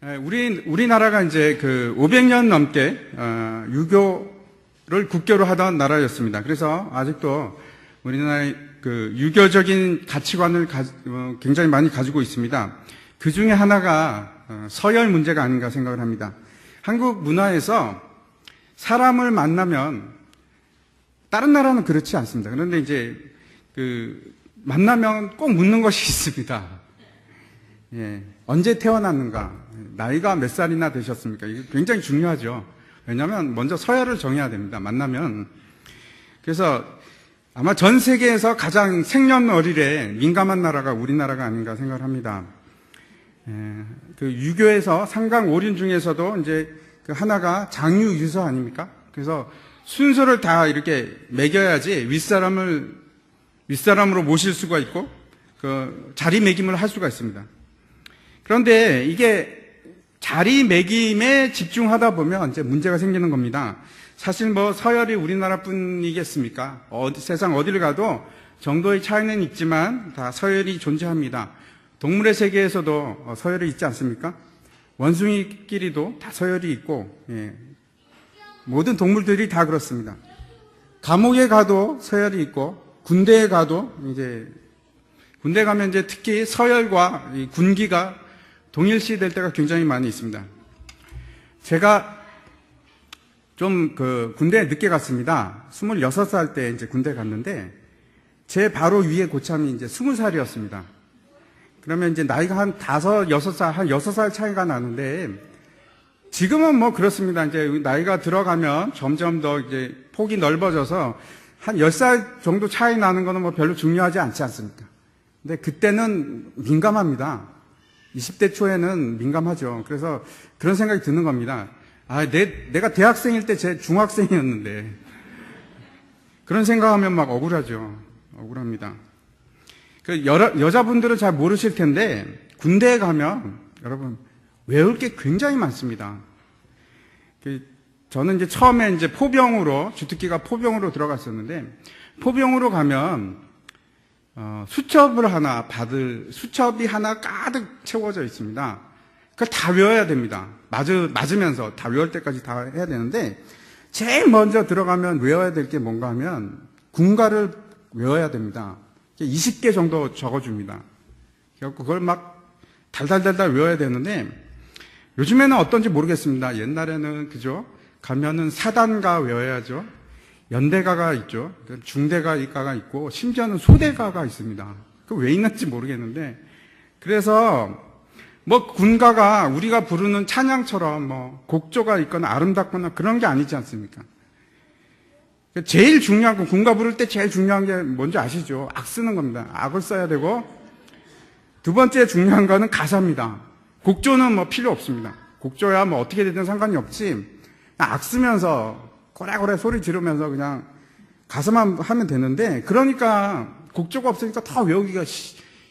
우리나라가 이제 그 500년 넘게 유교를 국교로 하던 나라였습니다. 그래서 아직도 우리나라의 그 유교적인 가치관을 굉장히 많이 가지고 있습니다. 그 중에 하나가 서열 문제가 아닌가 생각을 합니다. 한국 문화에서 사람을 만나면 다른 나라는 그렇지 않습니다. 그런데 이제 그 만나면 꼭 묻는 것이 있습니다. 예, 언제 태어났는가? 나이가 몇 살이나 되셨습니까? 이게 굉장히 중요하죠. 왜냐하면 먼저 서열을 정해야 됩니다. 만나면. 그래서 아마 전 세계에서 가장 생년월일에 민감한 나라가 우리나라가 아닌가 생각을 합니다. 그 유교에서 상강오륜 중에서도 이제 그 하나가 장유유서 아닙니까? 그래서 순서를 다 이렇게 매겨야지 윗사람으로 모실 수가 있고 그 자리매김을 할 수가 있습니다. 그런데 이게 자리매김에 집중하다 보면 이제 문제가 생기는 겁니다. 사실 뭐 서열이 우리나라뿐이겠습니까? 세상 어디를 가도 정도의 차이는 있지만 다 서열이 존재합니다. 동물의 세계에서도 서열이 있지 않습니까? 원숭이끼리도 다 서열이 있고, 예. 모든 동물들이 다 그렇습니다. 감옥에 가도 서열이 있고, 군대에 가도 군대 가면 이제 특히 서열과 이 군기가 동일시 될 때가 굉장히 많이 있습니다. 제가 좀 군대에 늦게 갔습니다. 26살 때 이제 군대 갔는데, 제 바로 위에 고참이 이제 20살이었습니다. 그러면 이제 나이가 한 6살 차이가 나는데, 지금은 뭐 그렇습니다. 이제 나이가 들어가면 점점 더 이제 폭이 넓어져서 한 10살 정도 차이 나는 거는 뭐 별로 중요하지 않지 않습니까? 근데 그때는 민감합니다. 20대 초에는 민감하죠. 그래서 그런 생각이 드는 겁니다. 내가 대학생일 때 제 중학생이었는데. 그런 생각하면 막 억울하죠. 억울합니다. 여자분들은 잘 모르실 텐데, 군대에 가면, 여러분, 외울 게 굉장히 많습니다. 저는 이제 처음에 이제 주특기가 포병으로 들어갔었는데, 포병으로 가면, 수첩이 하나 가득 채워져 있습니다. 그걸 다 외워야 됩니다. 맞으면서 다 외울 때까지 다 해야 되는데, 제일 먼저 들어가면 외워야 될 게 뭔가 하면, 군가를 외워야 됩니다. 20개 정도 적어줍니다. 그걸 막 달달달달 외워야 되는데, 요즘에는 어떤지 모르겠습니다. 옛날에는 그죠? 가면은 사단가 외워야죠. 연대가가 있죠. 중대가가 있고, 심지어는 소대가가 있습니다. 그 왜 있는지 모르겠는데, 그래서 뭐 군가가 우리가 부르는 찬양처럼 뭐 곡조가 있거나 아름답거나 그런 게 아니지 않습니까? 제일 중요한 건, 군가 부를 때 제일 중요한 게 뭔지 아시죠? 악 쓰는 겁니다. 악을 써야 되고, 두 번째 중요한 거는 가사입니다. 곡조는 뭐 필요 없습니다. 곡조야 뭐 어떻게 되든 상관이 없지, 악 쓰면서 고래고래 소리 지르면서 그냥 가사만 하면 되는데, 그러니까 곡조가 없으니까 다 외우기가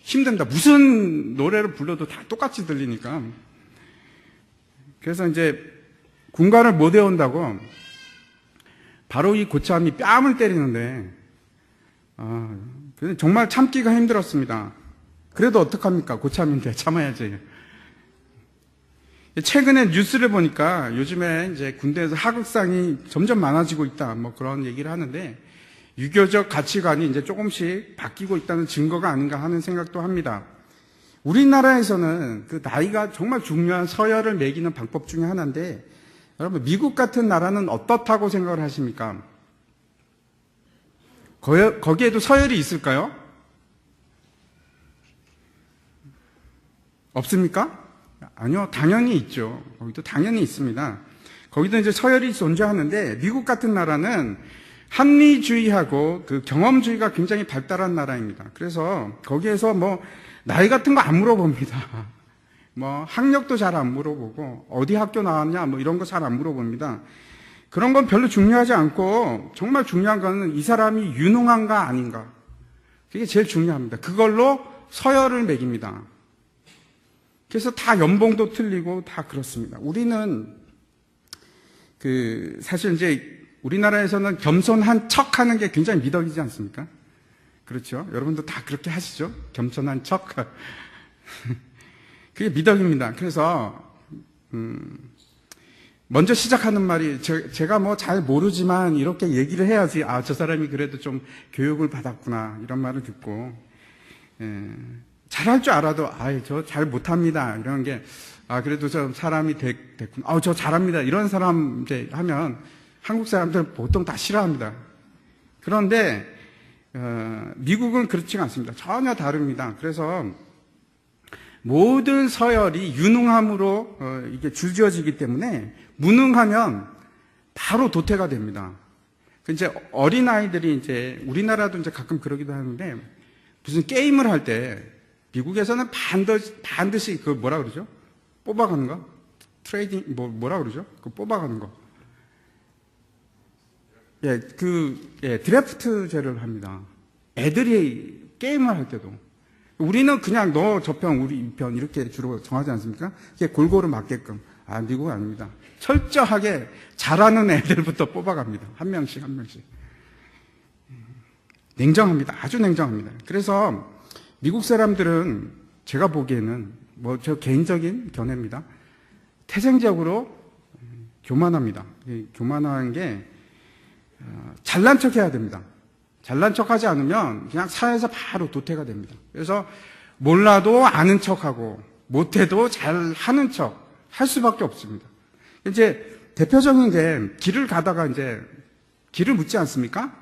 힘든다. 무슨 노래를 불러도 다 똑같이 들리니까. 그래서 이제 군가를 못 외운다고 바로 이 고참이 뺨을 때리는데, 정말 참기가 힘들었습니다. 그래도 어떡합니까? 고참인데 참아야지. 최근에 뉴스를 보니까 요즘에 이제 군대에서 하극상이 점점 많아지고 있다, 뭐 그런 얘기를 하는데, 유교적 가치관이 이제 조금씩 바뀌고 있다는 증거가 아닌가 하는 생각도 합니다. 우리나라에서는 그 나이가 정말 중요한 서열을 매기는 방법 중에 하나인데, 여러분, 미국 같은 나라는 어떻다고 생각을 하십니까? 거기에도 서열이 있을까요? 없습니까? 아니요, 당연히 있죠. 거기도 당연히 있습니다. 거기도 이제 서열이 존재하는데, 미국 같은 나라는 합리주의하고 그 경험주의가 굉장히 발달한 나라입니다. 그래서 거기에서 뭐 나이 같은 거 안 물어봅니다. 뭐 학력도 잘 안 물어보고, 어디 학교 나왔냐 뭐 이런 거 잘 안 물어봅니다. 그런 건 별로 중요하지 않고, 정말 중요한 거는 이 사람이 유능한가 아닌가, 그게 제일 중요합니다. 그걸로 서열을 매깁니다. 그래서 다 연봉도 틀리고 다 그렇습니다. 우리는 사실 이제 우리나라에서는 겸손한 척 하는 게 굉장히 미덕이지 않습니까? 그렇죠? 여러분도 다 그렇게 하시죠? 겸손한 척. 그게 미덕입니다. 그래서 먼저 시작하는 말이 제가 뭐 잘 모르지만 이렇게 얘기를 해야지 저 사람이 그래도 좀 교육을 받았구나 이런 말을 듣고 잘할 줄 알아도 저 잘 못합니다 이런 게 그래도 저 사람이 됐구나 저 잘합니다 이런 사람 이제 하면 한국 사람들은 보통 다 싫어합니다. 그런데 미국은 그렇지 않습니다. 전혀 다릅니다. 그래서 모든 서열이 유능함으로 이게 줄지어지기 때문에 무능하면 바로 도태가 됩니다. 이제 어린아이들이 이제 우리나라도 이제 가끔 그러기도 하는데 무슨 게임을 할 때 미국에서는 반드시 그 뭐라 그러죠? 뽑아가는 거? 트레이딩 뭐라 그러죠? 그 뽑아가는 거. 드래프트제를 합니다. 애들이 게임을 할 때도. 우리는 그냥 너 저 편, 우리 이 편 이렇게 주로 정하지 않습니까? 이게 골고루 맞게끔. 미국은 아닙니다. 철저하게 잘하는 애들부터 뽑아갑니다. 한 명씩 한 명씩. 냉정합니다. 아주 냉정합니다. 그래서 미국 사람들은 제가 보기에는 저 개인적인 견해입니다. 태생적으로 교만합니다. 교만한 게 잘난 척 해야 됩니다. 잘난 척 하지 않으면 그냥 사회에서 바로 도태가 됩니다. 그래서 몰라도 아는 척하고 못해도 잘 하는 척 할 수밖에 없습니다. 이제 대표적인 게 길을 가다가 이제 길을 묻지 않습니까?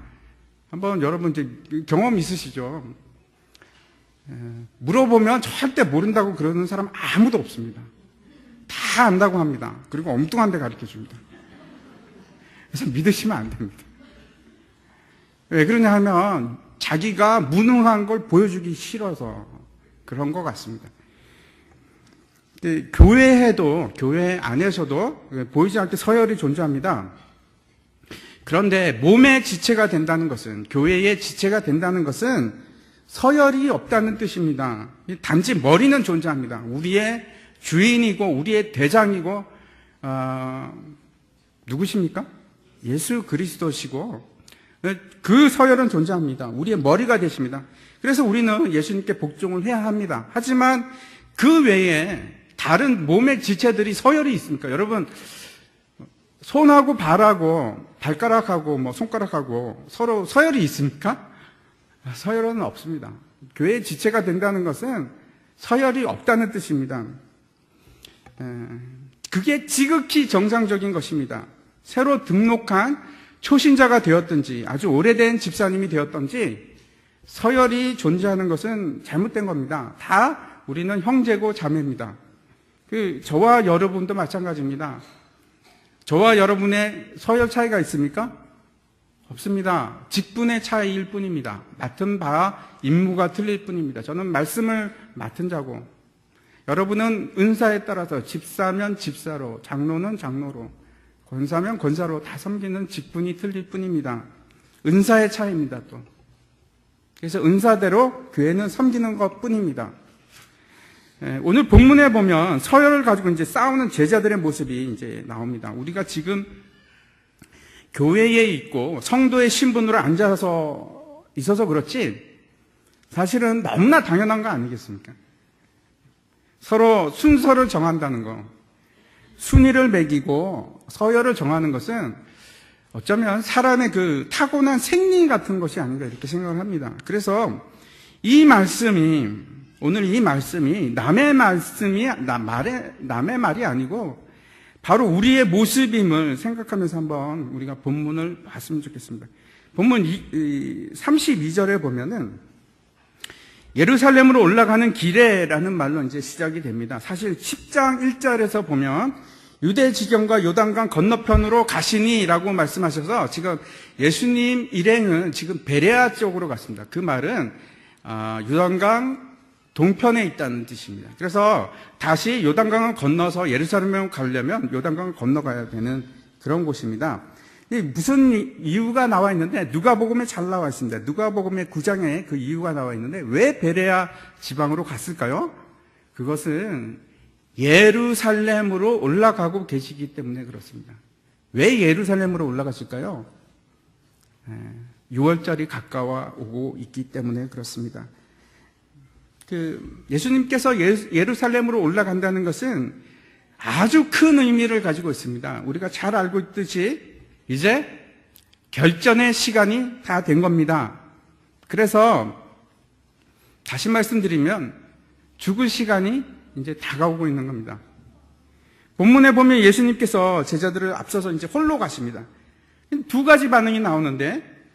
한번 여러분 이제 경험 있으시죠? 물어보면 절대 모른다고 그러는 사람 아무도 없습니다. 다 안다고 합니다. 그리고 엉뚱한 데 가르쳐 줍니다. 그래서 믿으시면 안 됩니다. 왜 그러냐 하면 자기가 무능한 걸 보여주기 싫어서 그런 것 같습니다. 교회에도, 교회 안에서도 보이지 않게 서열이 존재합니다. 그런데 몸의 지체가 된다는 것은, 교회의 지체가 된다는 것은 서열이 없다는 뜻입니다. 단지 머리는 존재합니다. 우리의 주인이고 우리의 대장이고 누구십니까? 예수 그리스도시고 그 서열은 존재합니다. 우리의 머리가 되십니다. 그래서 우리는 예수님께 복종을 해야 합니다. 하지만 그 외에 다른 몸의 지체들이 서열이 있습니까? 여러분, 손하고 발하고 발가락하고 손가락하고 서로 서열이 있습니까? 서열은 없습니다. 교회의 지체가 된다는 것은 서열이 없다는 뜻입니다. 그게 지극히 정상적인 것입니다. 새로 등록한 초신자가 되었든지 아주 오래된 집사님이 되었든지 서열이 존재하는 것은 잘못된 겁니다. 다 우리는 형제고 자매입니다. 저와 여러분도 마찬가지입니다. 저와 여러분의 서열 차이가 있습니까? 없습니다. 직분의 차이일 뿐입니다. 맡은 바 임무가 틀릴 뿐입니다. 저는 말씀을 맡은 자고 여러분은 은사에 따라서 집사면 집사로, 장로는 장로로, 권사면 권사로 다 섬기는 직분이 틀릴 뿐입니다. 은사의 차이입니다, 또. 그래서 은사대로 교회는 섬기는 것 뿐입니다. 오늘 본문에 보면 서열을 가지고 이제 싸우는 제자들의 모습이 이제 나옵니다. 우리가 지금 교회에 있고 성도의 신분으로 앉아서 있어서 그렇지 사실은 너무나 당연한 거 아니겠습니까? 서로 순서를 정한다는 거, 순위를 매기고 서열을 정하는 것은 어쩌면 사람의 그 타고난 생리 같은 것이 아닌가 이렇게 생각을 합니다. 그래서 오늘 이 말씀이 남의 말이 아니고 바로 우리의 모습임을 생각하면서 한번 우리가 본문을 봤으면 좋겠습니다. 본문 32절에 보면은 예루살렘으로 올라가는 길에라는 말로 이제 시작이 됩니다. 사실 10장 1절에서 보면 유대 지경과 요단강 건너편으로 가시니라고 말씀하셔서 지금 예수님 일행은 지금 베레아 쪽으로 갔습니다. 그 말은 요단강 동편에 있다는 뜻입니다. 그래서 다시 요단강을 건너서 예루살렘에 가려면 요단강을 건너가야 되는 그런 곳입니다. 무슨 이유가 나와 있는데 누가복음에 잘 나와 있습니다. 누가복음의 9장에 그 이유가 나와 있는데 왜 베레아 지방으로 갔을까요? 그것은 예루살렘으로 올라가고 계시기 때문에 그렇습니다. 왜 예루살렘으로 올라갔을까요? 6월절이 가까워 오고 있기 때문에 그렇습니다. 예수님께서 예루살렘으로 올라간다는 것은 아주 큰 의미를 가지고 있습니다. 우리가 잘 알고 있듯이 이제 결전의 시간이 다 된 겁니다. 그래서 다시 말씀드리면 죽을 시간이 이제 다가오고 있는 겁니다. 본문에 보면 예수님께서 제자들을 앞서서 이제 홀로 가십니다. 두 가지 반응이 나오는데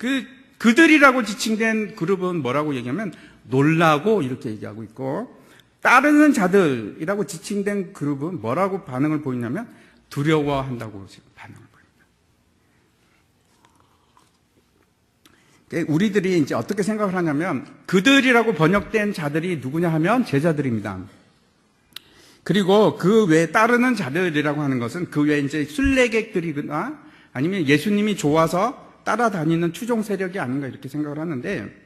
그들이라고 지칭된 그룹은 뭐라고 얘기하면 놀라고 이렇게 얘기하고 있고, 따르는 자들이라고 지칭된 그룹은 뭐라고 반응을 보이냐면 두려워한다고 지금 반응을 보입니다. 우리들이 이제 어떻게 생각을 하냐면 그들이라고 번역된 자들이 누구냐 하면 제자들입니다. 그리고 그 외에 따르는 자들이라고 하는 것은 그 외에 이제 순례객들이거나 아니면 예수님이 좋아서 따라다니는 추종 세력이 아닌가 이렇게 생각을 하는데,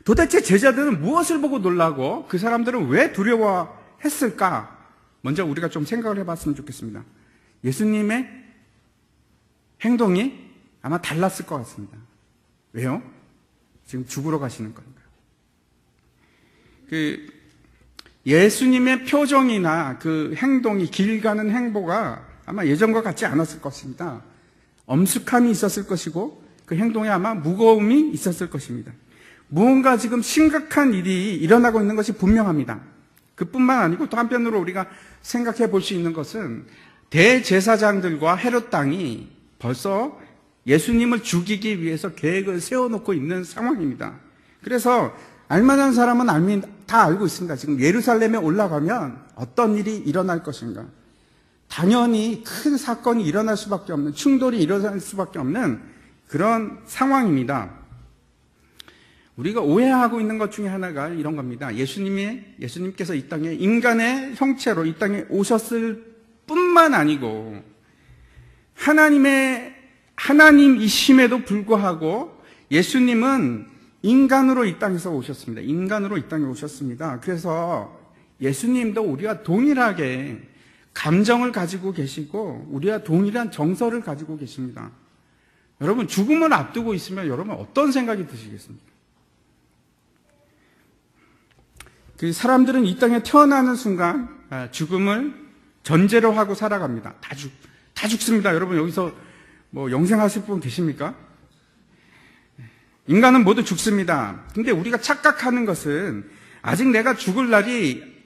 도대체 제자들은 무엇을 보고 놀라고 그 사람들은 왜 두려워했을까? 먼저 우리가 좀 생각을 해봤으면 좋겠습니다. 예수님의 행동이 아마 달랐을 것 같습니다. 왜요? 지금 죽으러 가시는 거니까. 예수님의 표정이나 그 행동이, 길 가는 행보가 아마 예전과 같지 않았을 것입니다. 엄숙함이 있었을 것이고 그 행동에 아마 무거움이 있었을 것입니다. 무언가 지금 심각한 일이 일어나고 있는 것이 분명합니다. 그뿐만 아니고 또 한편으로 우리가 생각해 볼 수 있는 것은 대제사장들과 헤롯 당이 벌써 예수님을 죽이기 위해서 계획을 세워놓고 있는 상황입니다. 그래서 알만한 사람은 다 알고 있습니다. 지금 예루살렘에 올라가면 어떤 일이 일어날 것인가. 당연히 큰 사건이 일어날 수밖에 없는, 충돌이 일어날 수밖에 없는 그런 상황입니다. 우리가 오해하고 있는 것 중에 하나가 이런 겁니다. 예수님께서 이 땅에 인간의 형체로 이 땅에 오셨을 뿐만 아니고 하나님이심에도 불구하고 예수님은 인간으로 이 땅에서 오셨습니다. 인간으로 이 땅에 오셨습니다. 그래서 예수님도 우리와 동일하게 감정을 가지고 계시고 우리와 동일한 정서를 가지고 계십니다. 여러분, 죽음을 앞두고 있으면 여러분 어떤 생각이 드시겠습니까? 그 사람들은 이 땅에 태어나는 순간 죽음을 전제로 하고 살아갑니다. 다 죽습니다. 여러분, 여기서 뭐 영생하실 분 계십니까? 인간은 모두 죽습니다. 근데 우리가 착각하는 것은 아직 내가 죽을 날이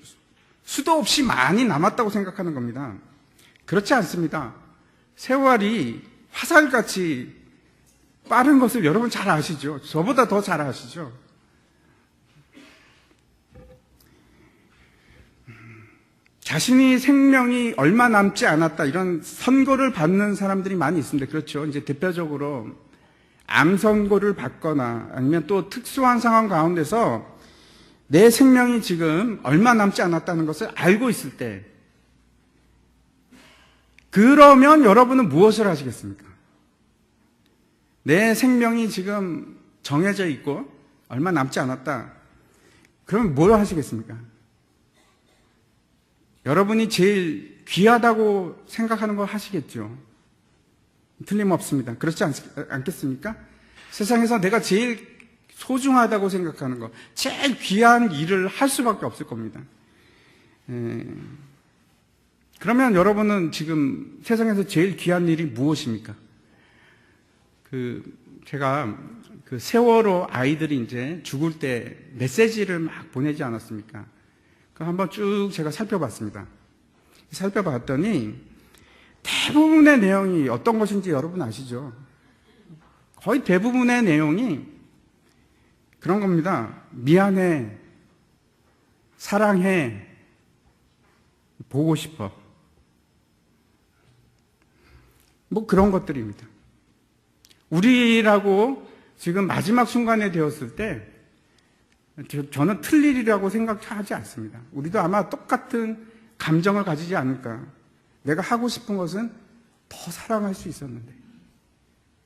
수도 없이 많이 남았다고 생각하는 겁니다. 그렇지 않습니다. 세월이 화살같이 빠른 것을 여러분 잘 아시죠? 저보다 더 잘 아시죠? 자신이 생명이 얼마 남지 않았다, 이런 선고를 받는 사람들이 많이 있습니다. 그렇죠. 이제 대표적으로 암 선고를 받거나 아니면 또 특수한 상황 가운데서 내 생명이 지금 얼마 남지 않았다는 것을 알고 있을 때, 그러면 여러분은 무엇을 하시겠습니까? 내 생명이 지금 정해져 있고 얼마 남지 않았다. 그러면 뭘 하시겠습니까? 여러분이 제일 귀하다고 생각하는 걸 하시겠죠. 틀림없습니다. 그렇지 않겠습니까? 세상에서 내가 제일 소중하다고 생각하는 것, 제일 귀한 일을 할 수밖에 없을 겁니다. 그러면 여러분은 지금 세상에서 제일 귀한 일이 무엇입니까? 제가 세월호 아이들이 이제 죽을 때 메시지를 막 보내지 않았습니까? 한번 쭉 제가 살펴봤습니다. 살펴봤더니 대부분의 내용이 어떤 것인지 여러분 아시죠? 거의 대부분의 내용이 그런 겁니다. 미안해, 사랑해, 보고 싶어. 뭐 그런 것들입니다. 우리라고 지금 마지막 순간에 되었을 때 저는 틀 일이라고 생각하지 않습니다. 우리도 아마 똑같은 감정을 가지지 않을까. 내가 하고 싶은 것은 더 사랑할 수 있었는데,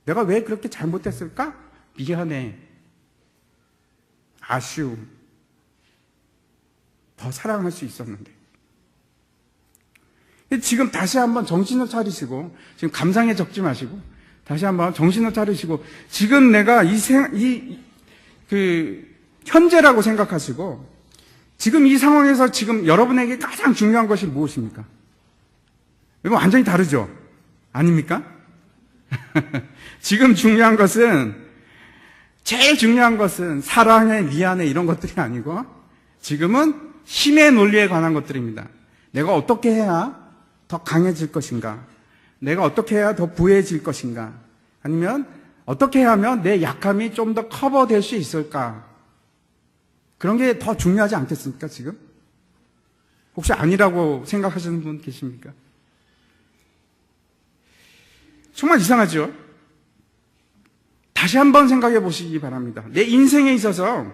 내가 왜 그렇게 잘못했을까? 미안해, 아쉬움, 더 사랑할 수 있었는데. 지금 다시 한번 정신을 차리시고, 지금 감상에 적지 마시고 다시 한번 정신을 차리시고, 지금 내가 현재라고 생각하시고, 지금 이 상황에서 지금 여러분에게 가장 중요한 것이 무엇입니까? 이거 완전히 다르죠? 아닙니까? 지금 제일 중요한 것은 사랑해, 미안해 이런 것들이 아니고 지금은 힘의 논리에 관한 것들입니다. 내가 어떻게 해야 더 강해질 것인가? 내가 어떻게 해야 더 부해질 것인가? 아니면 어떻게 하면 내 약함이 좀 더 커버될 수 있을까? 그런 게 더 중요하지 않겠습니까, 지금? 혹시 아니라고 생각하시는 분 계십니까? 정말 이상하죠? 다시 한번 생각해 보시기 바랍니다. 내 인생에 있어서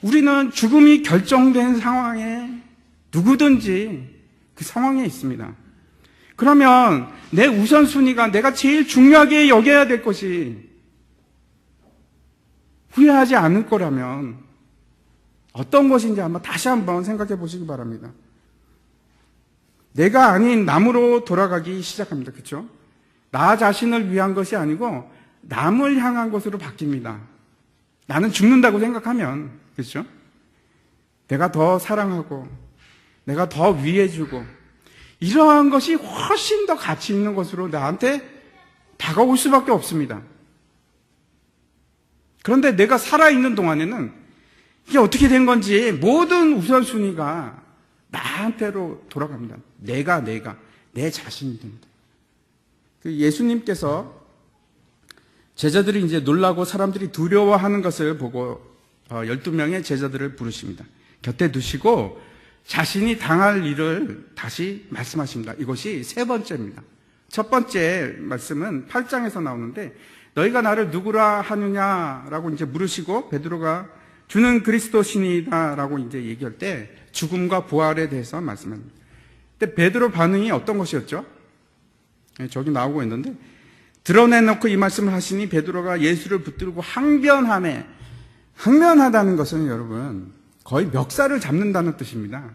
우리는 죽음이 결정된 상황에 누구든지 그 상황에 있습니다. 그러면 내 우선순위가 내가 제일 중요하게 여겨야 될 것이 후회하지 않을 거라면 어떤 것인지 한번 다시 한번 생각해 보시기 바랍니다. 내가 아닌 남으로 돌아가기 시작합니다. 그렇죠? 나 자신을 위한 것이 아니고 남을 향한 것으로 바뀝니다. 나는 죽는다고 생각하면, 그렇죠? 내가 더 사랑하고 내가 더 위해주고 이러한 것이 훨씬 더 가치 있는 것으로 나한테 다가올 수밖에 없습니다. 그런데 내가 살아있는 동안에는 이게 어떻게 된 건지 모든 우선순위가 나한테로 돌아갑니다. 내 자신이 됩니다. 예수님께서 제자들이 이제 놀라고 사람들이 두려워하는 것을 보고 12명의 제자들을 부르십니다. 곁에 두시고 자신이 당할 일을 다시 말씀하십니다. 이것이 세 번째입니다. 첫 번째 말씀은 8장에서 나오는데 너희가 나를 누구라 하느냐라고 이제 물으시고 베드로가 주는 그리스도시니다라고 이제 얘기할 때 죽음과 부활에 대해서 말씀합니다. 근데 베드로 반응이 어떤 것이었죠? 저기 나오고 있는데 드러내놓고 이 말씀을 하시니 베드로가 예수를 붙들고 항변하다는 것은 여러분 거의 멱살을 잡는다는 뜻입니다.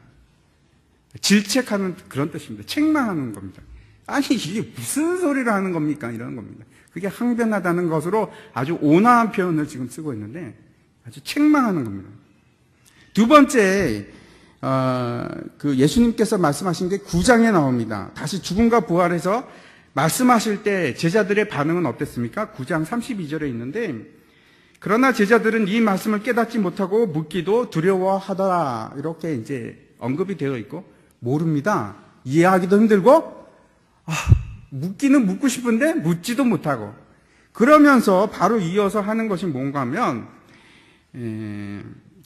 질책하는 그런 뜻입니다. 책망하는 겁니다. 아니 이게 무슨 소리를 하는 겁니까? 이런 겁니다. 그게 항변하다는 것으로 아주 온화한 표현을 지금 쓰고 있는데 아주 책망하는 겁니다. 두 번째 그 예수님께서 말씀하신 게 9장에 나옵니다. 다시 죽음과 부활해서 말씀하실 때 제자들의 반응은 어땠습니까? 9장 32절에 있는데 그러나 제자들은 이 말씀을 깨닫지 못하고 묻기도 두려워하더라 이렇게 이제 언급이 되어 있고 모릅니다. 이해하기도 힘들고 묻기는 묻고 싶은데 묻지도 못하고 그러면서 바로 이어서 하는 것이 뭔가 하면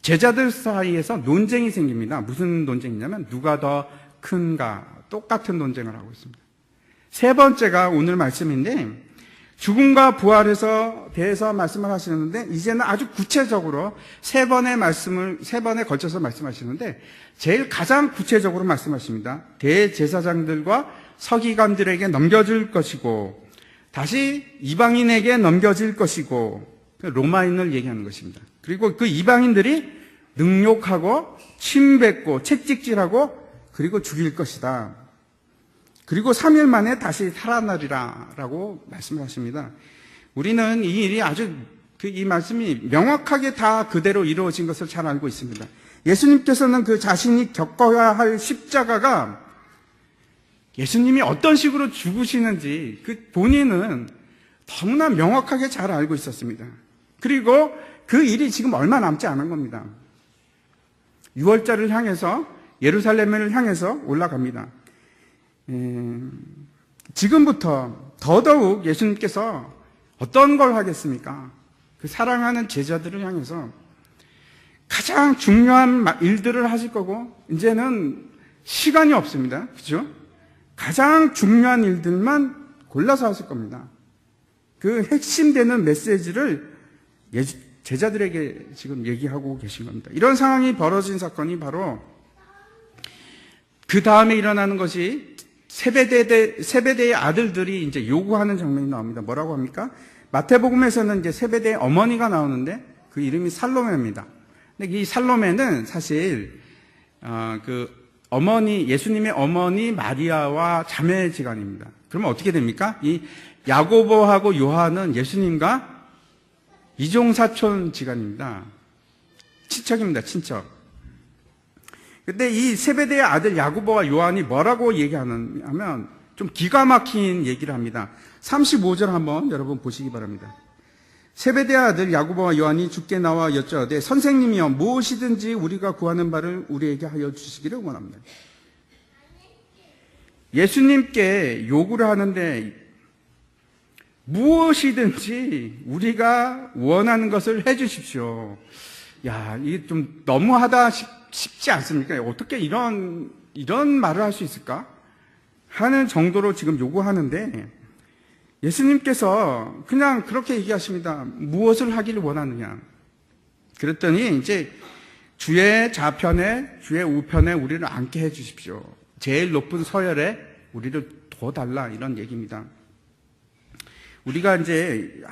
제자들 사이에서 논쟁이 생깁니다. 무슨 논쟁이냐면 누가 더 큰가 똑같은 논쟁을 하고 있습니다. 세 번째가 오늘 말씀인데 죽음과 부활에서 대해서 말씀을 하시는데 이제는 아주 구체적으로 세 번에 걸쳐서 말씀하시는데 제일 가장 구체적으로 말씀하십니다. 대제사장들과 서기관들에게 넘겨줄 것이고 다시 이방인에게 넘겨질 것이고 로마인을 얘기하는 것입니다. 그리고 그 이방인들이 능욕하고 침뱉고 채찍질하고 그리고 죽일 것이다. 그리고 3일 만에 다시 살아나리라 라고 말씀을 하십니다. 우리는 이 일이 아주 이 말씀이 명확하게 다 그대로 이루어진 것을 잘 알고 있습니다. 예수님께서는 그 자신이 겪어야 할 십자가가 예수님이 어떤 식으로 죽으시는지 그 본인은 너무나 명확하게 잘 알고 있었습니다. 그리고 그 일이 지금 얼마 남지 않은 겁니다. 6월절을 향해서 예루살렘을 향해서 올라갑니다. 지금부터 더더욱 예수님께서 어떤 걸 하겠습니까? 그 사랑하는 제자들을 향해서 가장 중요한 일들을 하실 거고 이제는 시간이 없습니다. 그죠? 가장 중요한 일들만 골라서 하실 겁니다. 그 핵심되는 메시지를 제자들에게 지금 얘기하고 계신 겁니다. 이런 상황이 벌어진 사건이 바로 그 다음에 일어나는 것이 세베대의 아들들이 이제 요구하는 장면이 나옵니다. 뭐라고 합니까? 마태복음에서는 이제 세베대의 어머니가 나오는데 그 이름이 살로메입니다. 근데 이 살로메는 사실 예수님의 어머니 마리아와 자매지간입니다. 그러면 어떻게 됩니까? 이 야고보하고 요한은 예수님과 이종사촌 지간입니다. 친척입니다. 친척. 근데 이 세베대의 아들 야고보와 요한이 뭐라고 얘기하냐면 좀 기가 막힌 얘기를 합니다. 35절 한번 여러분 보시기 바랍니다. 세베대의 아들 야고보와 요한이 주께 나와 여쭤하되 선생님이여 무엇이든지 우리가 구하는 바를 우리에게 하여 주시기를 원합니다. 예수님께 요구를 하는데 무엇이든지 우리가 원하는 것을 해 주십시오. 야, 이게 좀 너무하다 싶지 않습니까? 어떻게 이런 말을 할 수 있을까? 하는 정도로 지금 요구하는데 예수님께서 그냥 그렇게 얘기하십니다. 무엇을 하기를 원하느냐? 그랬더니 이제 주의 좌편에 주의 우편에 우리를 앉게 해 주십시오. 제일 높은 서열에 우리를 둬달라 이런 얘기입니다. 우리가 이제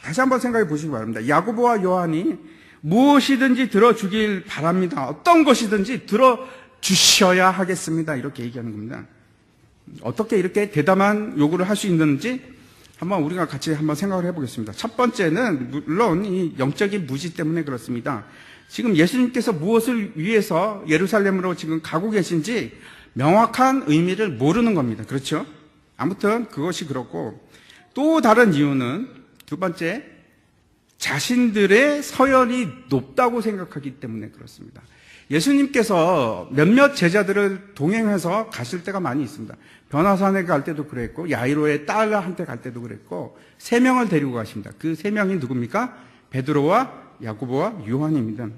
다시 한번 생각해 보시기 바랍니다. 야고보와 요한이 무엇이든지 들어주길 바랍니다. 어떤 것이든지 들어주셔야 하겠습니다. 이렇게 얘기하는 겁니다. 어떻게 이렇게 대담한 요구를 할 수 있는지 한번 우리가 같이 한번 생각을 해보겠습니다. 첫 번째는 물론 이 영적인 무지 때문에 그렇습니다. 지금 예수님께서 무엇을 위해서 예루살렘으로 지금 가고 계신지 명확한 의미를 모르는 겁니다. 그렇죠? 아무튼 그것이 그렇고 또 다른 이유는 두 번째, 자신들의 서열이 높다고 생각하기 때문에 그렇습니다. 예수님께서 몇몇 제자들을 동행해서 가실 때가 많이 있습니다. 변화산에 갈 때도 그랬고 야이로의 딸한테 갈 때도 그랬고 3명을 데리고 가십니다. 그 3명이 누굽니까? 베드로와 야고보와 요한입니다.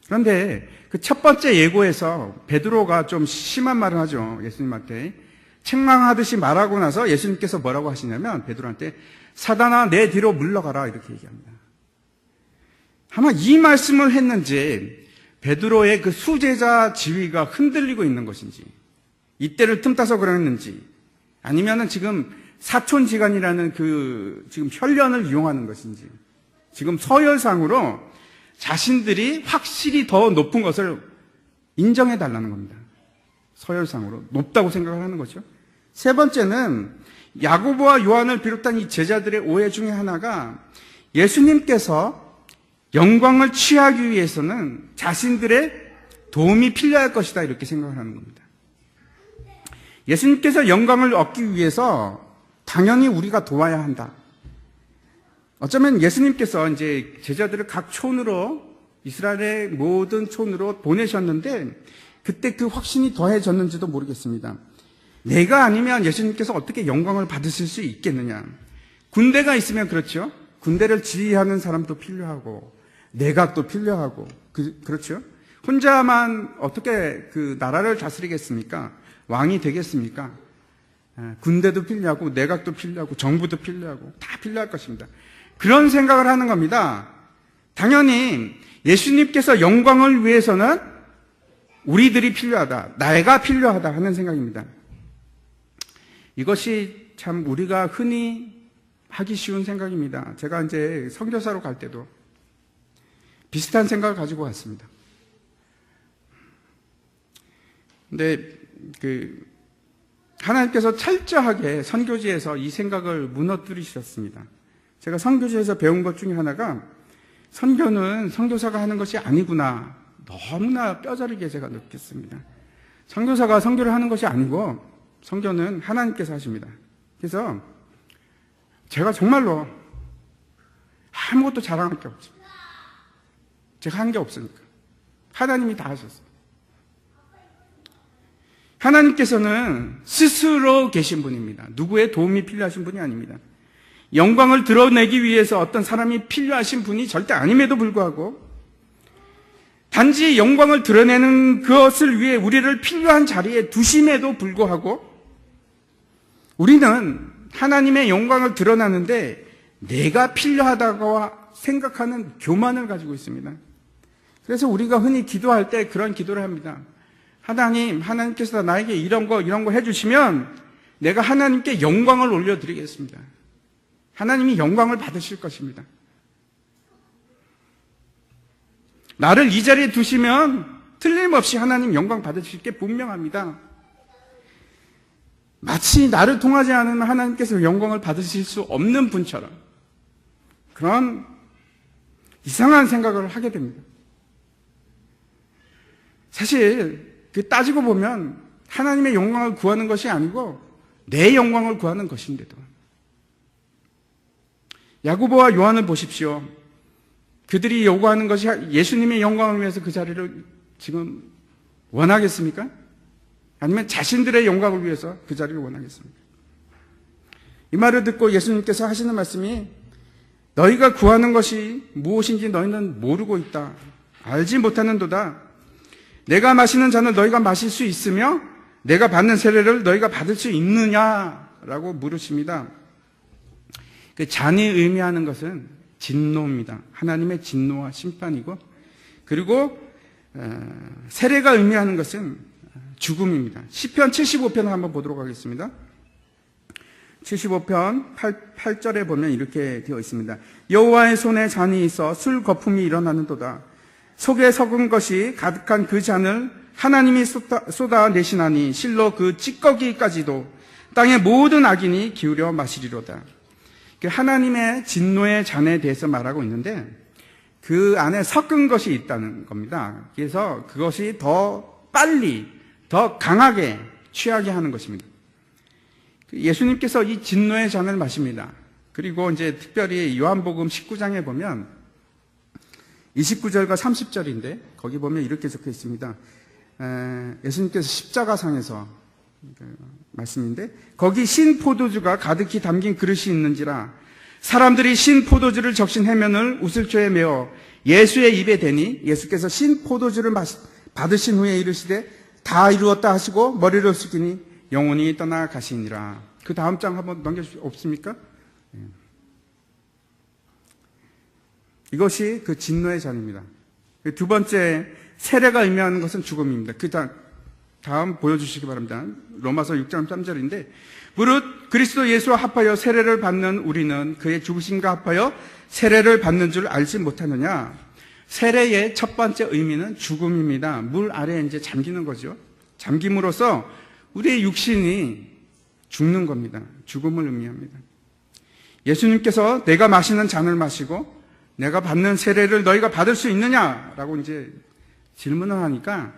그런데 그 첫 번째 예고에서 베드로가 좀 심한 말을 하죠. 예수님한테 책망하듯이 말하고 나서 예수님께서 뭐라고 하시냐면 베드로한테 사단아 내 뒤로 물러가라 이렇게 얘기합니다. 아마 이 말씀을 했는지 베드로의 그 수제자 지위가 흔들리고 있는 것인지 이때를 틈타서 그랬는지 아니면은 지금 사촌지간이라는 그 지금 혈련을 이용하는 것인지 지금 서열상으로 자신들이 확실히 더 높은 것을 인정해 달라는 겁니다. 서열상으로 높다고 생각을 하는 거죠. 세 번째는 야고보와 요한을 비롯한 이 제자들의 오해 중에 하나가 예수님께서 영광을 취하기 위해서는 자신들의 도움이 필요할 것이다 이렇게 생각을 하는 겁니다. 예수님께서 영광을 얻기 위해서 당연히 우리가 도와야 한다. 어쩌면 예수님께서 이제 제자들을 각 촌으로 이스라엘의 모든 촌으로 보내셨는데 그때 그 확신이 더해졌는지도 모르겠습니다. 내가 아니면 예수님께서 어떻게 영광을 받으실 수 있겠느냐. 군대가 있으면 그렇죠. 군대를 지휘하는 사람도 필요하고 내각도 필요하고 그렇죠. 혼자만 어떻게 그 나라를 다스리겠습니까? 왕이 되겠습니까? 군대도 필요하고 내각도 필요하고 정부도 필요하고 다 필요할 것입니다. 그런 생각을 하는 겁니다. 당연히 예수님께서 영광을 위해서는 우리들이 필요하다, 내가 필요하다 하는 생각입니다. 이것이 참 우리가 흔히 하기 쉬운 생각입니다. 제가 이제 선교사로 갈 때도 비슷한 생각을 가지고 왔습니다. 근데 하나님께서 철저하게 선교지에서 이 생각을 무너뜨리셨습니다. 제가 선교지에서 배운 것 중에 하나가 선교는 선교사가 하는 것이 아니구나. 너무나 뼈저리게 제가 느꼈습니다. 선교사가 선교를 하는 것이 아니고 선교는 하나님께서 하십니다. 그래서 제가 정말로 아무것도 자랑할 게 없습니다. 제가 한 게 없으니까. 하나님이 다 하셨어요. 하나님께서는 스스로 계신 분입니다. 누구의 도움이 필요하신 분이 아닙니다. 영광을 드러내기 위해서 어떤 사람이 필요하신 분이 절대 아님에도 불구하고 단지 영광을 드러내는 그것을 위해 우리를 필요한 자리에 두심에도 불구하고 우리는 하나님의 영광을 드러나는데 내가 필요하다고 생각하는 교만을 가지고 있습니다. 그래서 우리가 흔히 기도할 때 그런 기도를 합니다. 하나님께서 나에게 이런 거 해주시면 내가 하나님께 영광을 올려드리겠습니다. 하나님이 영광을 받으실 것입니다. 나를 이 자리에 두시면 틀림없이 하나님 영광 받으실 게 분명합니다. 마치 나를 통하지 않으면 하나님께서 영광을 받으실 수 없는 분처럼 그런 이상한 생각을 하게 됩니다. 사실 따지고 보면 하나님의 영광을 구하는 것이 아니고 내 영광을 구하는 것인데도. 야고보와 요한을 보십시오. 그들이 요구하는 것이 예수님의 영광을 위해서 그 자리를 지금 원하겠습니까? 아니면 자신들의 영광을 위해서 그 자리를 원하겠습니까? 이 말을 듣고 예수님께서 하시는 말씀이 너희가 구하는 것이 무엇인지 너희는 모르고 있다. 알지 못하는도다. 내가 마시는 잔을 너희가 마실 수 있으며 내가 받는 세례를 너희가 받을 수 있느냐라고 물으십니다. 그 잔이 의미하는 것은 진노입니다. 하나님의 진노와 심판이고, 그리고 세례가 의미하는 것은 죽음입니다. 시편 75편을 한번 보도록 하겠습니다. 75편 8절에 보면 이렇게 되어 있습니다. 여호와의 손에 잔이 있어 술 거품이 일어나는도다. 속에 섞은 것이 가득한 그 잔을 하나님이 쏟아내시나니 실로 그 찌꺼기까지도 땅의 모든 악인이 기울여 마시리로다. 하나님의 진노의 잔에 대해서 말하고 있는데 그 안에 섞은 것이 있다는 겁니다. 그래서 그것이 더 빨리, 더 강하게 취하게 하는 것입니다. 예수님께서 이 진노의 잔을 마십니다. 그리고 이제 특별히 요한복음 19장에 보면 29절과 30절인데 거기 보면 이렇게 적혀 있습니다. 예수님께서 십자가상에서 말씀인데 거기 신 포도주가 가득히 담긴 그릇이 있는지라 사람들이 신 포도주를 적신 해면을 우슬초에 메어 예수의 입에 대니 예수께서 신 포도주를 받으신 후에 이르시되 다 이루었다 하시고 머리를 숙이니 영혼이 떠나가시니라. 그 다음 장 한번 넘겨주실 수 없습니까? 이것이 그 진노의 잔입니다. 두 번째 세례가 의미하는 것은 죽음입니다. 그 다음 보여주시기 바랍니다. 로마서 6장 3절인데 무릇 그리스도 예수와 합하여 세례를 받는 우리는 그의 죽으심과 합하여 세례를 받는 줄 알지 못하느냐. 세례의 첫 번째 의미는 죽음입니다. 물 아래에 이제 잠기는 거죠. 잠김으로써 우리의 육신이 죽는 겁니다. 죽음을 의미합니다. 예수님께서 내가 마시는 잔을 마시고 내가 받는 세례를 너희가 받을 수 있느냐라고 이제 질문을 하니까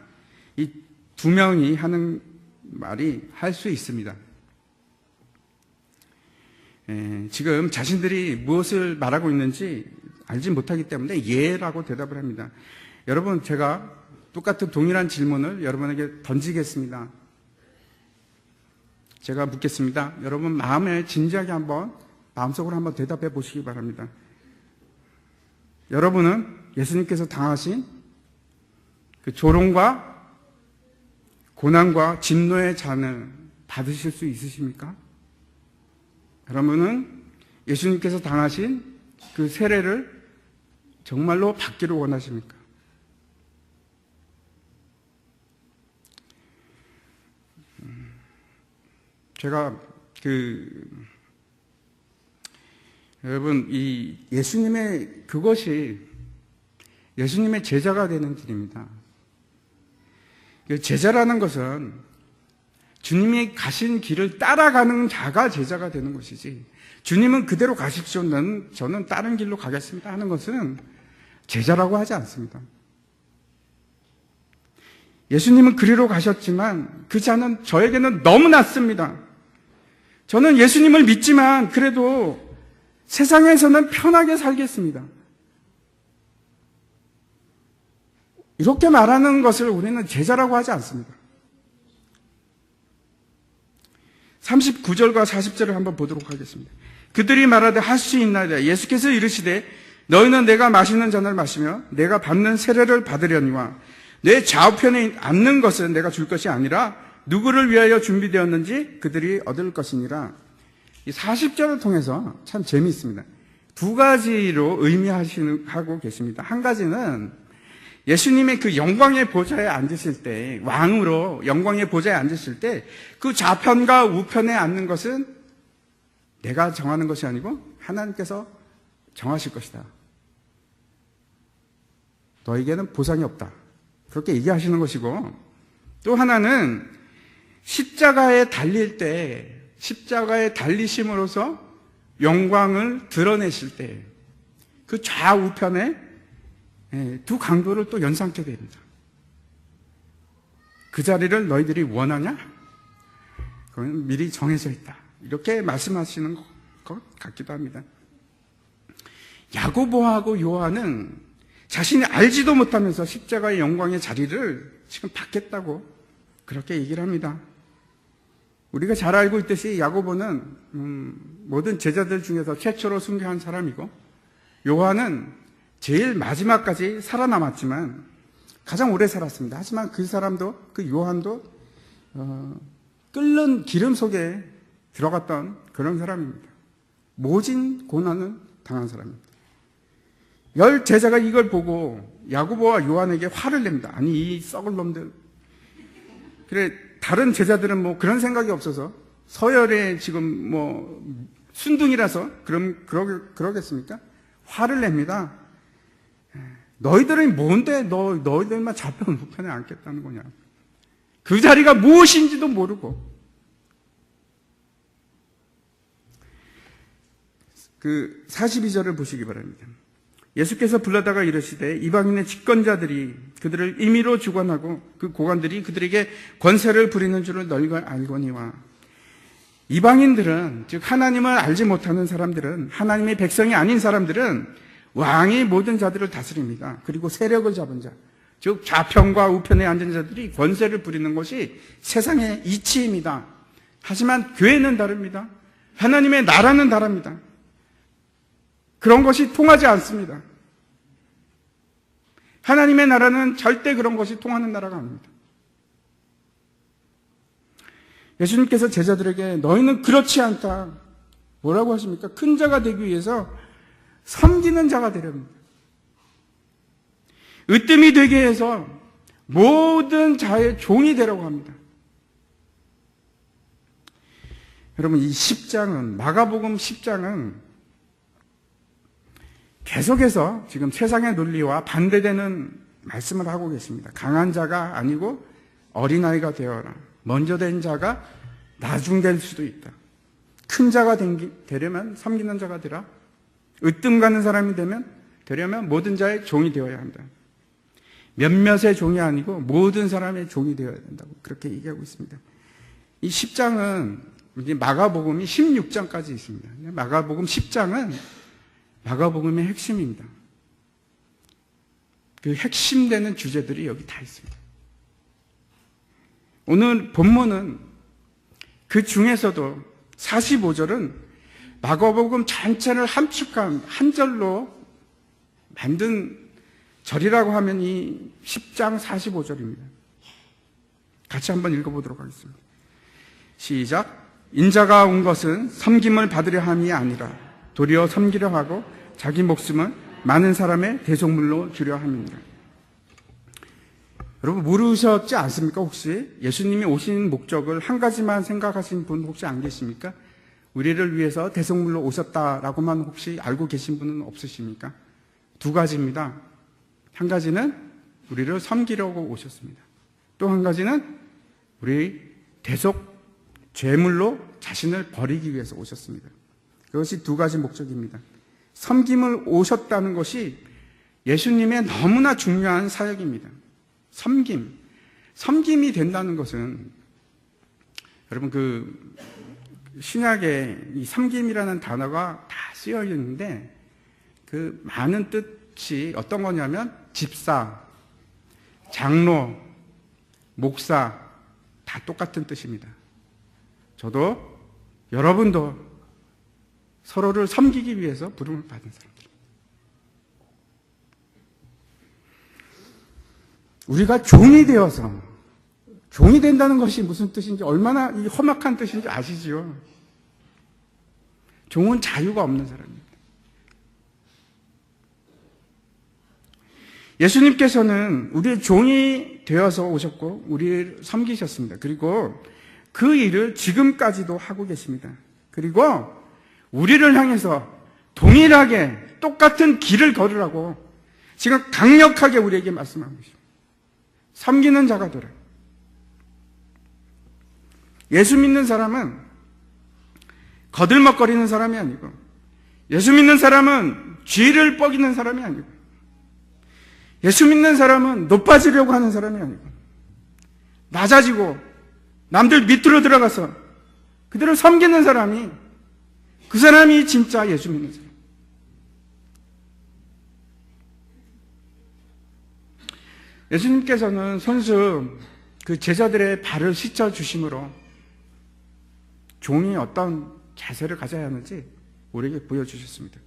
이 두 명이 하는 말이 할 수 있습니다. 지금 자신들이 무엇을 말하고 있는지 알지 못하기 때문에 예라고 대답을 합니다. 여러분, 제가 똑같은 동일한 질문을 여러분에게 던지겠습니다. 제가 묻겠습니다. 여러분 마음에 진지하게 한번 마음속으로 한번 대답해 보시기 바랍니다. 여러분은 예수님께서 당하신 그 조롱과 고난과 진노의 잔을 받으실 수 있으십니까? 여러분은 예수님께서 당하신 그 세례를 정말로 받기를 원하십니까? 제가 여러분 이 예수님의 그것이 예수님의 제자가 되는 길입니다. 제자라는 것은 주님이 가신 길을 따라가는 자가 제자가 되는 것이지 주님은 그대로 가십시오. 저는 다른 길로 가겠습니다 하는 것은 제자라고 하지 않습니다. 예수님은 그리로 가셨지만 그 자는 저에게는 너무 낫습니다. 저는 예수님을 믿지만 그래도 세상에서는 편하게 살겠습니다. 이렇게 말하는 것을 우리는 제자라고 하지 않습니다. 39절과 40절을 한번 보도록 하겠습니다. 그들이 말하되 할 수 있나이다. 예수께서 이르시되 너희는 내가 마시는 잔을 마시며 내가 받는 세례를 받으려니와 내 좌우편에 앉는 것은 내가 줄 것이 아니라 누구를 위하여 준비되었는지 그들이 얻을 것이니라. 이 40절을 통해서 참 재미있습니다. 두 가지로 의미하고 계십니다. 한 가지는 예수님의 그 영광의 보좌에 앉으실 때, 왕으로 영광의 보좌에 앉으실 때 그 좌편과 우편에 앉는 것은 내가 정하는 것이 아니고 하나님께서 정하실 것이다. 너에게는 보상이 없다. 그렇게 얘기하시는 것이고, 또 하나는 십자가에 달릴 때, 십자가에 달리심으로써 영광을 드러내실 때 그 좌우편에 두 강도를 또 연상케 됩니다. 그 자리를 너희들이 원하냐? 그건 미리 정해져 있다. 이렇게 말씀하시는 것 같기도 합니다. 야고보하고 요한은 자신이 알지도 못하면서 십자가의 영광의 자리를 지금 받겠다고 그렇게 얘기를 합니다. 우리가 잘 알고 있듯이 야고보는 모든 제자들 중에서 최초로 순교한 사람이고, 요한은 제일 마지막까지 살아남았지만 가장 오래 살았습니다. 하지만 그 사람도, 그 요한도 끓는 기름 속에 들어갔던 그런 사람입니다. 모진 고난을 당한 사람입니다. 10 제자가 이걸 보고 야고보와 요한에게 화를 냅니다. 아니, 이 썩을 놈들. 그래, 다른 제자들은 뭐 그런 생각이 없어서, 서열에 지금 뭐 순둥이라서 그러겠습니까? 화를 냅니다. 너희들은 뭔데 너희들만 잡혀 우편에 앉겠다는 거냐. 그 자리가 무엇인지도 모르고. 그 42절을 보시기 바랍니다. 예수께서 불러다가 이르시되 이방인의 집권자들이 그들을 임의로 주관하고 그 고관들이 그들에게 권세를 부리는 줄을 너희가 알거니와. 이방인들은, 즉 하나님을 알지 못하는 사람들은, 하나님의 백성이 아닌 사람들은 왕이 모든 자들을 다스립니다. 그리고 세력을 잡은 자, 즉 좌편과 우편에 앉은 자들이 권세를 부리는 것이 세상의 이치입니다. 하지만 교회는 다릅니다. 하나님의 나라는 다릅니다. 그런 것이 통하지 않습니다. 하나님의 나라는 절대 그런 것이 통하는 나라가 아닙니다. 예수님께서 제자들에게 너희는 그렇지 않다. 뭐라고 하십니까? 큰 자가 되기 위해서 섬기는 자가 되렵니다. 으뜸이 되게 해서 모든 자의 종이 되라고 합니다. 여러분, 이 10장은, 마가복음 10장은 계속해서 지금 세상의 논리와 반대되는 말씀을 하고 계십니다. 강한 자가 아니고 어린아이가 되어라. 먼저 된 자가 나중될 수도 있다. 큰 자가 되려면 섬기는 자가 되라. 으뜸 가는 사람이 되려면 모든 자의 종이 되어야 한다. 몇몇의 종이 아니고 모든 사람의 종이 되어야 된다고 그렇게 얘기하고 있습니다. 이 10장은 이제 마가복음이 16장까지 있습니다. 마가복음 10장은 마가복음의 핵심입니다. 그 핵심되는 주제들이 여기 다 있습니다. 오늘 본문은 그 중에서도 45절은 마가복음 전체를 함축한 한 절로 만든 절이라고 하면 이 10장 45절입니다. 같이 한번 읽어보도록 하겠습니다. 시작. 인자가 온 것은 섬김을 받으려 함이 아니라 도리어 섬기려 하고 자기 목숨을 많은 사람의 대속물로 주려 함이니라. 여러분, 모르셨지 않습니까? 혹시 예수님이 오신 목적을 한 가지만 생각하신 분 혹시 안 계십니까? 우리를 위해서 대속물로 오셨다라고만 혹시 알고 계신 분은 없으십니까? 2가지입니다. 한 가지는 우리를 섬기려고 오셨습니다. 또 한 가지는 우리 대속 죄물로 자신을 버리기 위해서 오셨습니다. 그것이 2가지 목적입니다. 섬김을 오셨다는 것이 예수님의 너무나 중요한 사역입니다. 섬김이 된다는 것은, 여러분, 그 신약에 이 섬김이라는 단어가 다 쓰여 있는데 그 많은 뜻이 어떤 거냐면 집사, 장로, 목사 다 똑같은 뜻입니다. 저도 여러분도 서로를 섬기기 위해서 부름을 받은 사람들. 우리가 종이 되어서, 종이 된다는 것이 무슨 뜻인지, 얼마나 이 험악한 뜻인지 아시지요? 종은 자유가 없는 사람입니다. 예수님께서는 우리의 종이 되어서 오셨고 우리를 섬기셨습니다. 그리고 그 일을 지금까지도 하고 계십니다. 그리고 우리를 향해서 동일하게 똑같은 길을 걸으라고 지금 강력하게 우리에게 말씀하고 계십니다. 섬기는 자가 되라. 예수 믿는 사람은 거들먹거리는 사람이 아니고, 예수 믿는 사람은 쥐를 뻐기는 사람이 아니고, 예수 믿는 사람은 높아지려고 하는 사람이 아니고, 낮아지고 남들 밑으로 들어가서 그들을 섬기는 사람이, 그 사람이 진짜 예수 믿는 사람. 예수님께서는 손수 그 제자들의 발을 씻어 주심으로 종이 어떤 자세를 가져야 하는지 우리에게 보여주셨습니다.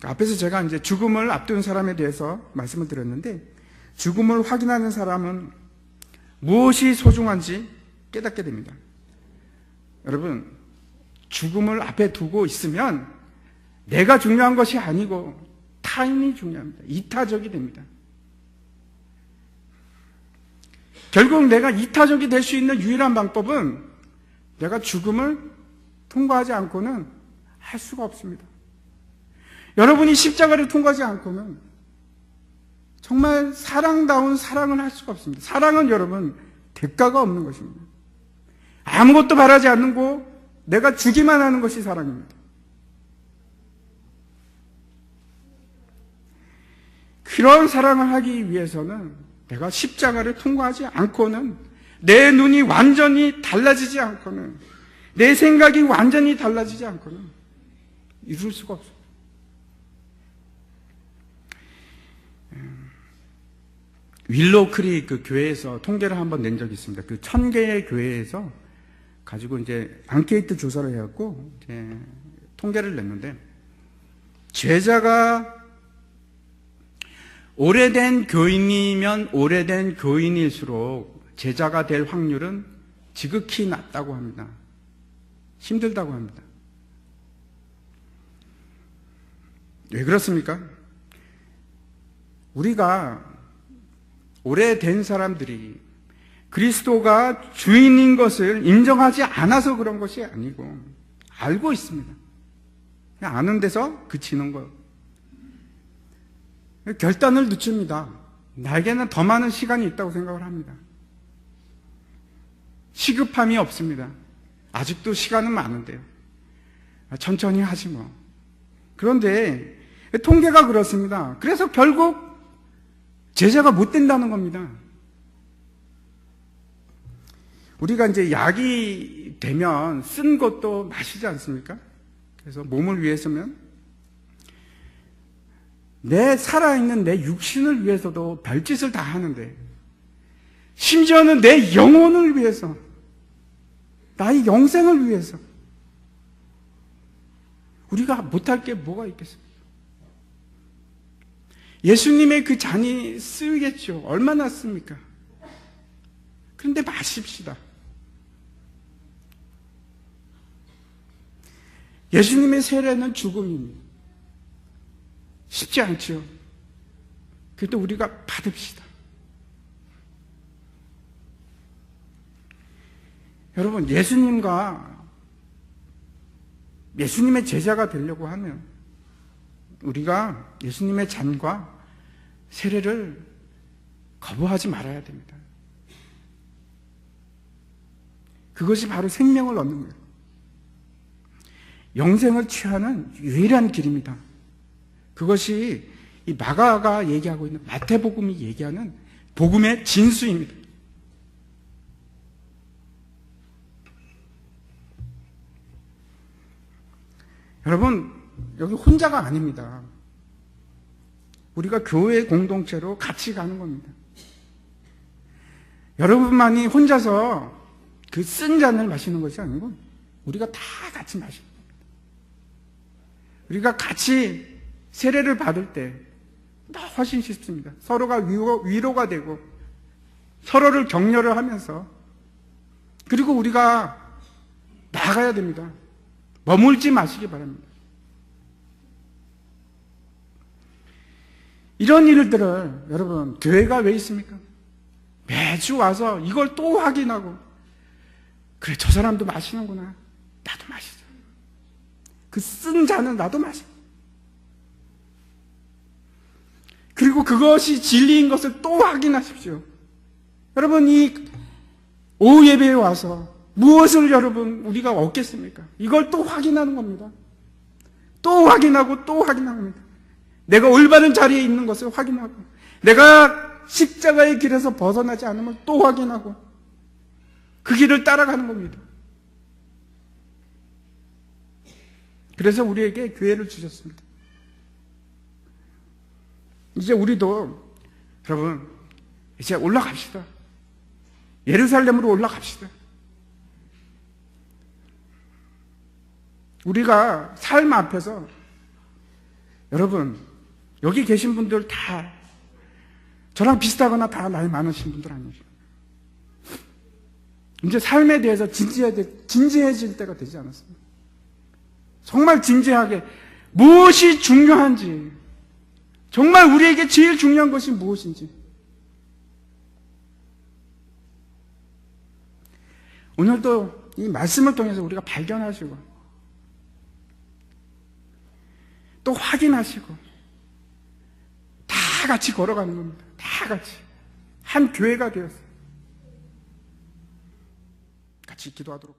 앞에서 제가 이제 죽음을 앞둔 사람에 대해서 말씀을 드렸는데, 죽음을 확인하는 사람은 무엇이 소중한지 깨닫게 됩니다. 여러분, 죽음을 앞에 두고 있으면 내가 중요한 것이 아니고 타인이 중요합니다. 이타적이 됩니다. 결국 내가 이타적이 될 수 있는 유일한 방법은 내가 죽음을 통과하지 않고는 할 수가 없습니다. 여러분이 십자가를 통과하지 않고는 정말 사랑다운 사랑을 할 수가 없습니다. 사랑은 여러분 대가가 없는 것입니다. 아무것도 바라지 않고 내가 주기만 하는 것이 사랑입니다. 그런 사랑을 하기 위해서는 내가 십자가를 통과하지 않고는, 내 눈이 완전히 달라지지 않고는, 내 생각이 완전히 달라지지 않고는 이룰 수가 없어요. 윌로우 크릭 그 교회에서 통계를 한번 낸 적이 있습니다. 그 1000개의 교회에서 가지고 이제 앙케이트 조사를 해갖고 이제 통계를 냈는데, 제자가 오래된 교인이면 오래된 교인일수록 제자가 될 확률은 지극히 낮다고 합니다. 힘들다고 합니다. 왜 그렇습니까? 우리가 오래된 사람들이 그리스도가 주인인 것을 인정하지 않아서 그런 것이 아니고 알고 있습니다. 그냥 아는 데서 그치는 거예요. 결단을 늦춥니다. 나에게는 더 많은 시간이 있다고 생각을 합니다. 시급함이 없습니다. 아직도 시간은 많은데요. 천천히 하지 뭐. 그런데 통계가 그렇습니다. 그래서 결국 제자가 못 된다는 겁니다. 우리가 이제 약이 되면 쓴 것도 마시지 않습니까? 그래서 몸을 위해서면 내 살아있는 내 육신을 위해서도 별짓을 다 하는데, 심지어는 내 영혼을 위해서, 나의 영생을 위해서 우리가 못할 게 뭐가 있겠습니까? 예수님의 그 잔이 쓰겠죠. 얼마나 씁니까? 그런데 마십시다. 예수님의 세례는 죽음입니다. 쉽지 않죠. 그래도 우리가 받읍시다. 여러분, 예수님의 제자가 되려고 하면 우리가 예수님의 잔과 세례를 거부하지 말아야 됩니다. 그것이 바로 생명을 얻는 거예요. 영생을 취하는 유일한 길입니다. 그것이 이 마가가 얘기하고 있는 마태복음이 얘기하는 복음의 진수입니다. 여러분, 여기 혼자가 아닙니다. 우리가 교회 공동체로 같이 가는 겁니다. 여러분만이 혼자서 그 쓴 잔을 마시는 것이 아니고 우리가 다 같이 마시는 겁니다. 우리가 같이 세례를 받을 때 훨씬 쉽습니다. 서로가 위로가 되고 서로를 격려를 하면서, 그리고 우리가 나가야 됩니다. 머물지 마시기 바랍니다. 이런 일들을 여러분, 교회가 왜 있습니까? 매주 와서 이걸 또 확인하고, 그래 저 사람도 마시는구나, 나도 마시자. 그 쓴 잔은 나도 마셔. 그리고 그것이 진리인 것을 또 확인하십시오. 여러분, 이 오후 예배에 와서 무엇을 여러분 우리가 얻겠습니까? 이걸 또 확인하는 겁니다. 또 확인하고 또 확인합니다. 내가 올바른 자리에 있는 것을 확인하고, 내가 십자가의 길에서 벗어나지 않음을 또 확인하고, 그 길을 따라가는 겁니다. 그래서 우리에게 교회를 주셨습니다. 이제 우리도 여러분 이제 올라갑시다. 예루살렘으로 올라갑시다. 우리가 삶 앞에서 여러분 여기 계신 분들 다 저랑 비슷하거나 다 나이 많으신 분들 아니에요. 이제 삶에 대해서 진지해질 때가 되지 않았습니까? 정말 진지하게 무엇이 중요한지, 정말 우리에게 제일 중요한 것이 무엇인지, 오늘도 이 말씀을 통해서 우리가 발견하시고 또 확인하시고 다 같이 걸어가는 겁니다. 다 같이 한 교회가 되었어요. 같이 기도하도록